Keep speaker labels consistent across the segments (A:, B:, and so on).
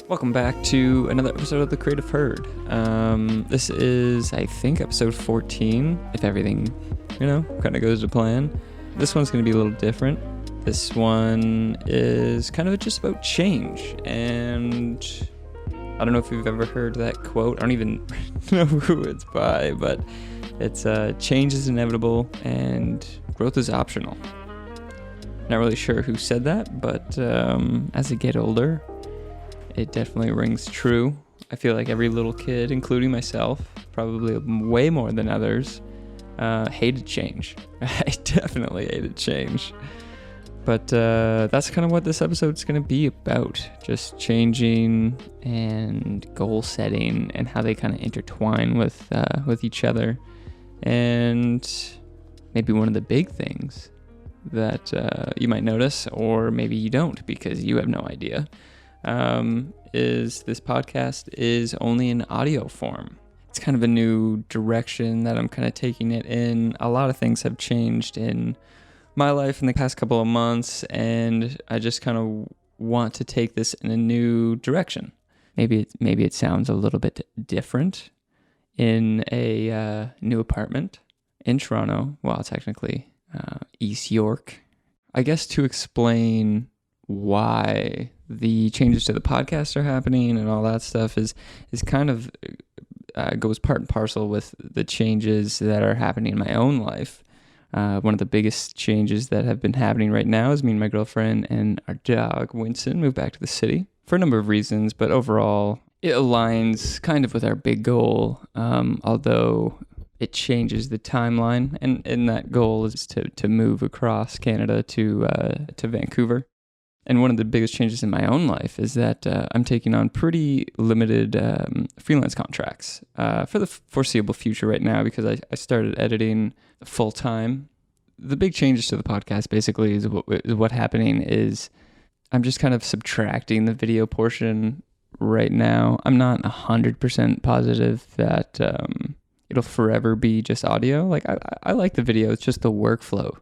A: Welcome back to another episode of The Creative Herd. This is, I think, episode 14, if everything, kind of goes to plan. This one's going to be a little different. This one is kind of just about change, and I don't know if you've ever heard that quote. I don't even know who it's by, but it's change is inevitable and growth is optional. Not really sure who said that, but as I get older, it definitely rings true. I feel like every little kid, including myself, probably way more than others, hated change. I definitely hated change. But that's kind of what this episode's going to be about. Just changing and goal setting and how they kind of intertwine with each other. And maybe one of the big things that you might notice, or maybe you don't because you have no idea, is this podcast is only in audio form. It's kind of a new direction that I'm kind of taking it in. A lot of things have changed in my life in the past couple of months, and I just kind of want to take this in a new direction. Maybe it sounds a little bit different in a new apartment in Toronto. Well, technically East York. I guess to explain why the changes to the podcast are happening and all that stuff is kind of goes part and parcel with the changes that are happening in my own life. One of the biggest changes that have been happening right now is me and my girlfriend and our dog Winston moved back to the city for a number of reasons, but overall it aligns kind of with our big goal, although it changes the timeline, and that goal is to move across Canada to Vancouver. And one of the biggest changes in my own life is that I'm taking on pretty limited freelance contracts for the foreseeable future right now because I started editing full time. The big changes to the podcast basically is what happening is I'm just kind of subtracting the video portion right now. I'm not 100% positive that it'll forever be just audio. Like I like the video, it's just the workflow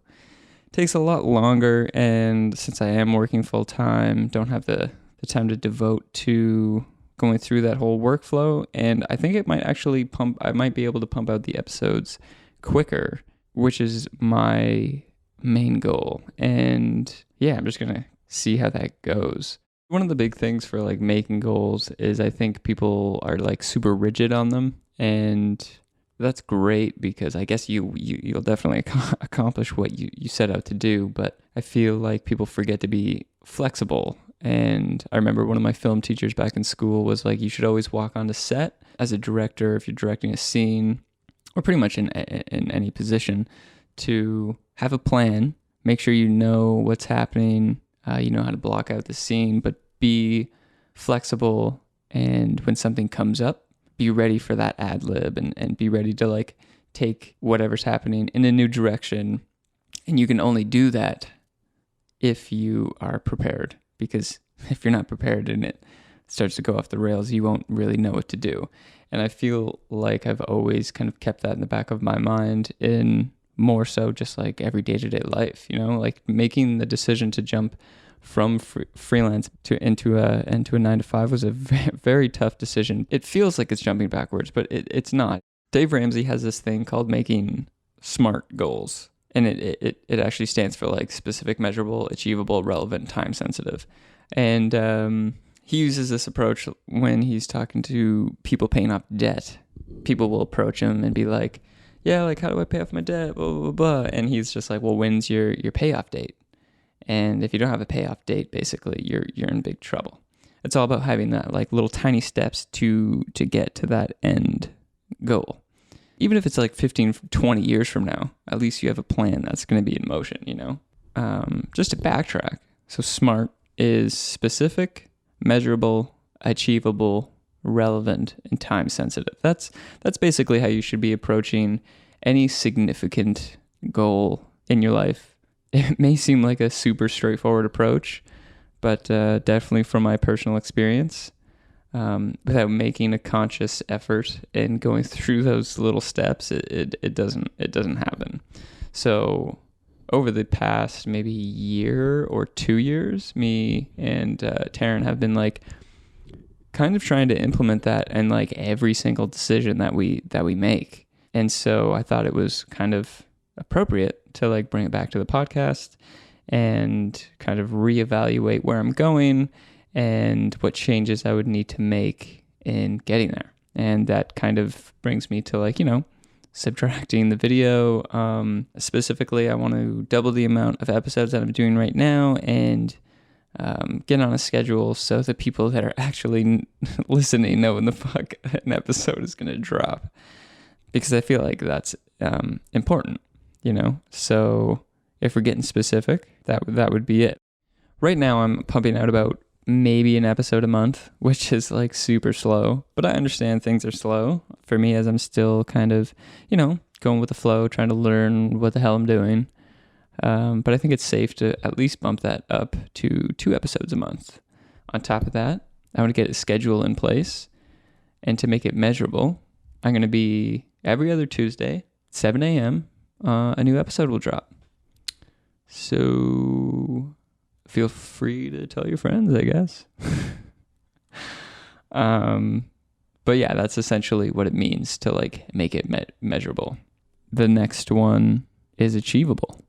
A: takes a lot longer, and since I am working full time, don't have the time to devote to going through that whole workflow, and I think it might actually I might be able to pump out the episodes quicker, which is my main goal. And yeah, I'm just gonna see how that goes. One of the big things for like making goals is I think people are like super rigid on them, and that's great because I guess you'll definitely accomplish what you set out to do, but I feel like people forget to be flexible. And I remember one of my film teachers back in school was like, you should always walk onto set as a director, if you're directing a scene, or pretty much in any position, to have a plan, make sure you know what's happening, you know how to block out the scene, but be flexible, and when something comes up, be ready for that ad lib and be ready to like take whatever's happening in a new direction. And you can only do that if you are prepared, because if you're not prepared and it starts to go off the rails, you won't really know what to do. And I feel like I've always kind of kept that in the back of my mind, in more so just like every day-to-day life, like making the decision to jump from freelance into a 9-to-5 was a very tough decision. It feels like it's jumping backwards, but it's not. Dave Ramsey has this thing called making SMART goals, and it actually stands for like specific, measurable, achievable, relevant, time sensitive. And he uses this approach when he's talking to people paying off debt. People will approach him and be like, yeah, like, how do I pay off my debt, blah, blah, blah, blah. And he's just like, well, when's your payoff date? And if you don't have a payoff date, basically you're in big trouble. It's all about having that like little tiny steps to get to that end goal. Even if it's like 15, 20 years from now, at least you have a plan that's going to be in motion, Just to backtrack. So SMART is specific, measurable, achievable, relevant, and time sensitive. That's basically how you should be approaching any significant goal in your life. It may seem like a super straightforward approach, but definitely from my personal experience, without making a conscious effort and going through those little steps, it doesn't happen. So over the past maybe year or 2 years, me and Taryn have been like kind of trying to implement that in like every single decision that we make. And so I thought it was kind of appropriate to like bring it back to the podcast and kind of reevaluate where I'm going and what changes I would need to make in getting there. And that kind of brings me to like, subtracting the video. Specifically, I want to double the amount of episodes that I'm doing right now and get on a schedule so the people that are actually listening know when the fuck an episode is going to drop. Because I feel like that's important, So if we're getting specific, that would be it. Right now, I'm pumping out about maybe an episode a month, which is like super slow. But I understand things are slow for me as I'm still kind of, going with the flow, trying to learn what the hell I'm doing. But I think it's safe to at least bump that up to 2 episodes a month. On top of that, I want to get a schedule in place. And to make it measurable, I'm going to be every other Tuesday, 7 a.m., a new episode will drop. So feel free to tell your friends, I guess. But yeah, that's essentially what it means to like make it measurable. The next one is achievable.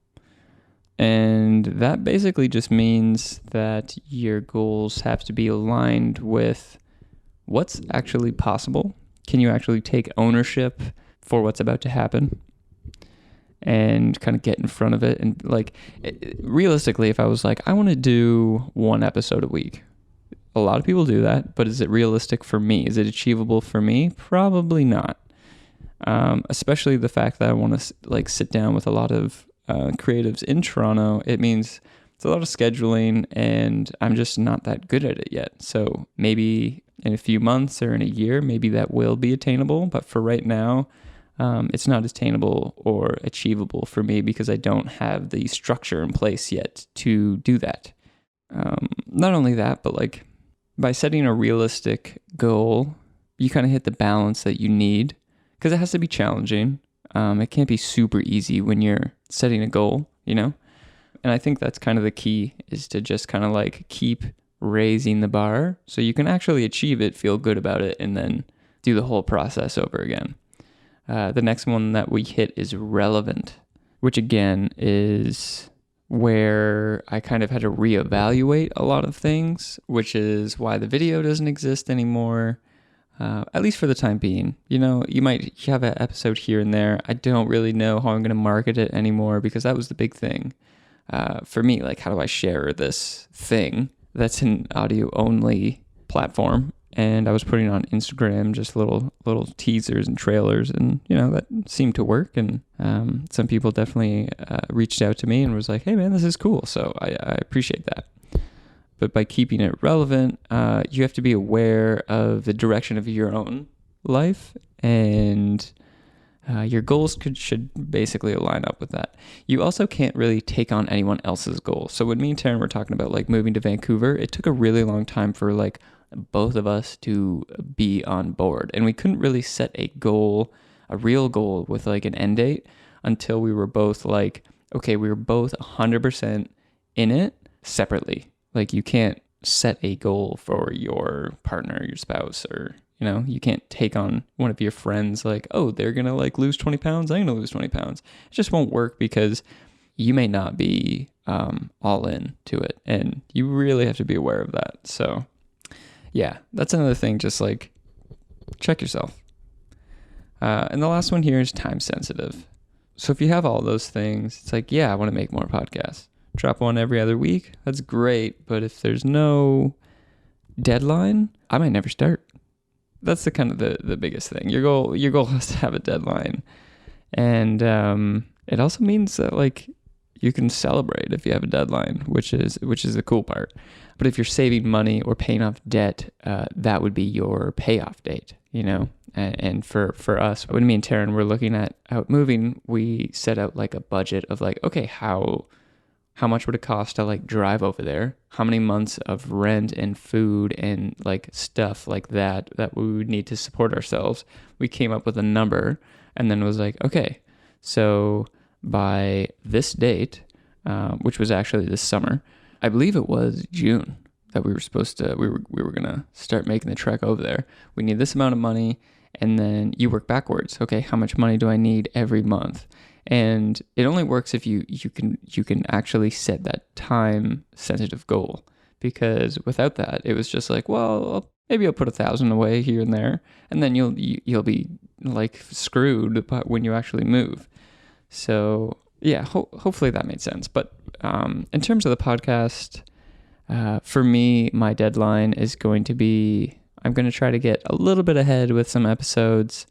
A: And that basically just means that your goals have to be aligned with what's actually possible. Can you actually take ownership for what's about to happen? And kind of get in front of it. And like, realistically, if I was like, I want to do 1 episode a week. A lot of people do that, but is it realistic for me? Is it achievable for me? Probably not. Especially the fact that I want to like sit down with a lot of creatives in Toronto. It means it's a lot of scheduling and I'm just not that good at it yet. So maybe in a few months or in a year, maybe that will be attainable. But for right now, it's not attainable or achievable for me because I don't have the structure in place yet to do that. Not only that, but like by setting a realistic goal, you kind of hit the balance that you need because it has to be challenging. It can't be super easy when you're setting a goal, And I think that's kind of the key is to just kind of like keep raising the bar so you can actually achieve it, feel good about it, and then do the whole process over again. The next one that we hit is relevant, which again is where I kind of had to reevaluate a lot of things, which is why the video doesn't exist anymore, at least for the time being. You might have an episode here and there. I don't really know how I'm going to market it anymore because that was the big thing for me. Like, how do I share this thing that's an audio only platform? And I was putting on Instagram just little teasers and trailers, and that seemed to work. And some people definitely reached out to me and was like, "Hey, man, this is cool." So I appreciate that. But by keeping it relevant, you have to be aware of the direction of your own life, and your goals should basically align up with that. You also can't really take on anyone else's goals. So when me and Taryn were talking about like moving to Vancouver, it took a really long time for like both of us to be on board, and we couldn't really set a goal, a real goal with like an end date until we were both like, okay, we were both 100% in it separately. Like, you can't set a goal for your partner, your spouse, or you can't take on one of your friends like, oh, they're gonna like lose 20 pounds, I'm gonna lose 20 pounds. It just won't work because you may not be all in to it, and you really have to be aware of that. So yeah, that's another thing. Just like check yourself. And the last one here is time sensitive. So if you have all those things, it's like, yeah, I want to make more podcasts. Drop one every other week. That's great. But if there's no deadline, I might never start. That's the kind of the biggest thing. Your goal has to have a deadline. And it also means that like you can celebrate if you have a deadline, which is the cool part. But if you're saving money or paying off debt, that would be your payoff date, And for us, when me and Taryn were looking at out moving, we set out like a budget of like, okay, how much would it cost to like drive over there? How many months of rent and food and like stuff like that we would need to support ourselves? We came up with a number and then was like, okay, so by this date, which was actually this summer, I believe it was June that we were gonna start making the trek over there. We need this amount of money, and then you work backwards. Okay, how much money do I need every month? And it only works if you can actually set that time sensitive goal, because without that, it was just like, well, maybe I'll put 1,000 away here and there, and then you'll be like screwed when you actually move. So yeah, hopefully that made sense. But in terms of the podcast, for me, my deadline is going to be, I'm going to try to get a little bit ahead with some episodes.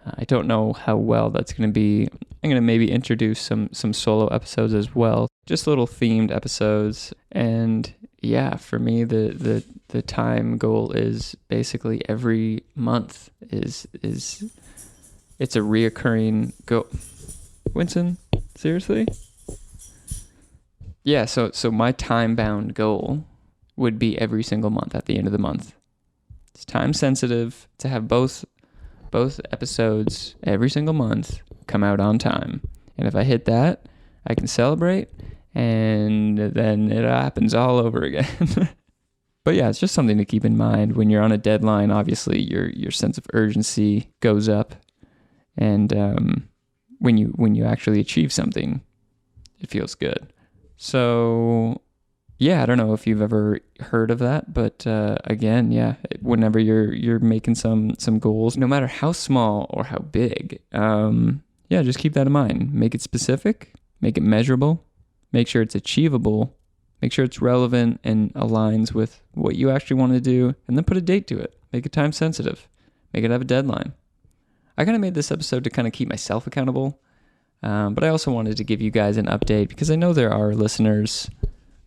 A: I don't know how well that's going to be. I'm going to maybe introduce some solo episodes as well, just little themed episodes. And yeah, for me, the time goal is basically every month is it's a reoccurring goal. Winston, seriously? Yeah, so my time-bound goal would be every single month at the end of the month. It's time sensitive to have both episodes every single month come out on time. And if I hit that, I can celebrate, and then it happens all over again. But yeah, it's just something to keep in mind when you're on a deadline. Obviously, your sense of urgency goes up, and when you actually achieve something, it feels good. So yeah, I don't know if you've ever heard of that, but again, yeah, whenever you're making some goals, no matter how small or how big, yeah, just keep that in mind. Make it specific, make it measurable, make sure it's achievable, make sure it's relevant and aligns with what you actually want to do, and then put a date to it. Make it time sensitive. Make it have a deadline. I kind of made this episode to kind of keep myself accountable, but I also wanted to give you guys an update because I know there are listeners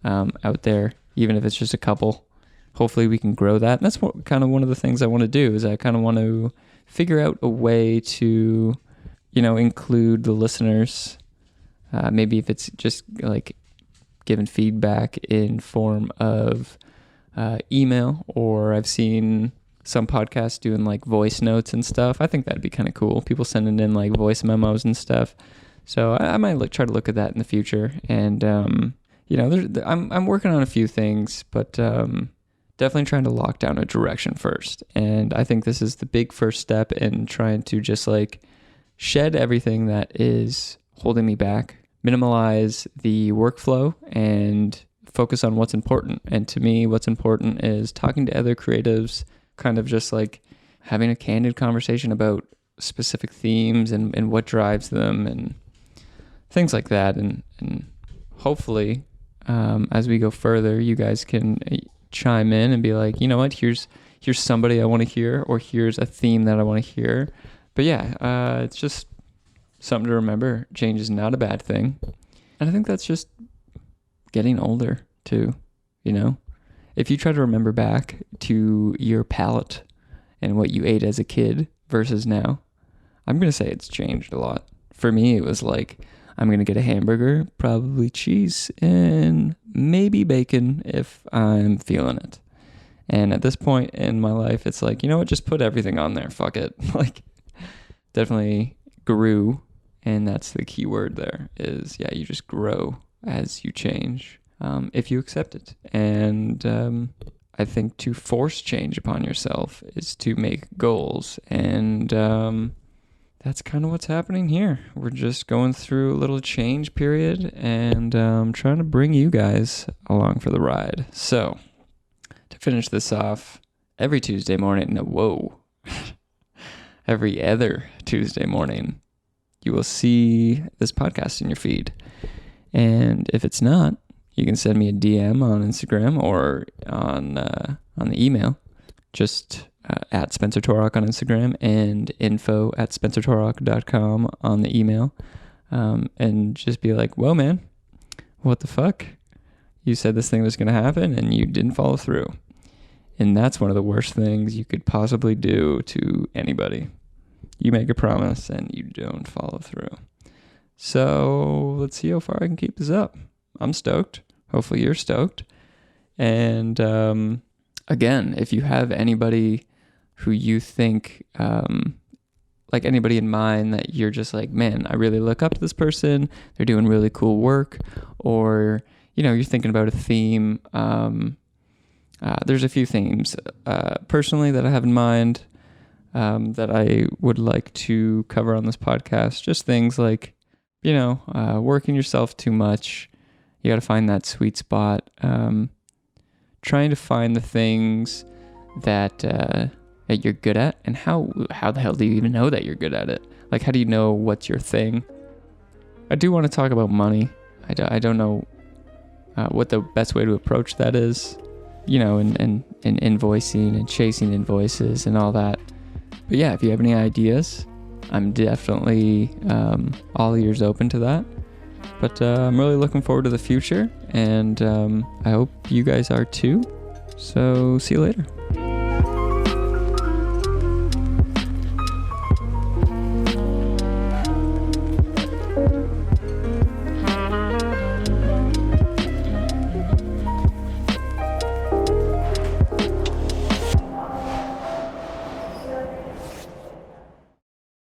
A: out there, even if it's just a couple. Hopefully we can grow that. And that's kind of one of the things I want to do, is I kind of want to figure out a way to, include the listeners. Maybe if it's just like giving feedback in form of email, or I've seen some podcasts doing like voice notes and stuff. I think that'd be kind of cool. People sending in like voice memos and stuff. So I might try to look at that in the future. And I'm working on a few things, but definitely trying to lock down a direction first. And I think this is the big first step in trying to just like shed everything that is holding me back, minimize the workflow, and focus on what's important. And to me, what's important is talking to other creatives, kind of just like having a candid conversation about specific themes and what drives them and things like that. And hopefully, as we go further, you guys can chime in and be like, you know what, here's somebody I want to hear, or here's a theme that I want to hear. But yeah, it's just something to remember. Change is not a bad thing. And I think that's just getting older too, If you try to remember back to your palate and what you ate as a kid versus now, I'm going to say it's changed a lot. For me, it was like, I'm going to get a hamburger, probably cheese, and maybe bacon if I'm feeling it. And at this point in my life, it's like, you know what, just put everything on there. Fuck it. Like, definitely grew. And that's the key word there is, yeah, you just grow as you change, if you accept it. And I think to force change upon yourself is to make goals. And that's kind of what's happening here. We're just going through a little change period and trying to bring you guys along for the ride. So to finish this off, every Tuesday morning, every other Tuesday morning, you will see this podcast in your feed. And if it's not, you can send me a DM on Instagram or on the email. Just at Spencer Torok on Instagram and info@spencertorok.com on the email. And just be like, whoa, man, what the fuck? You said this thing was going to happen and you didn't follow through. And that's one of the worst things you could possibly do to anybody. You make a promise and you don't follow through. So let's see how far I can keep this up. I'm stoked. Hopefully you're stoked. And again, if you have anybody who you think, like anybody in mind that you're just like, man, I really look up to this person, they're doing really cool work, or, you're thinking about a theme, There's a few themes personally that I have in mind that I would like to cover on this podcast. Just things like, working yourself too much. You got to find that sweet spot. Trying to find the things that you're good at, and how the hell do you even know that you're good at it? Like, how do you know what's your thing? I do want to talk about money. I don't know what the best way to approach that is, and invoicing and chasing invoices and all that. But yeah, if you have any ideas, I'm definitely all ears open to that. But I'm really looking forward to the future, and I hope you guys are too. So see you later.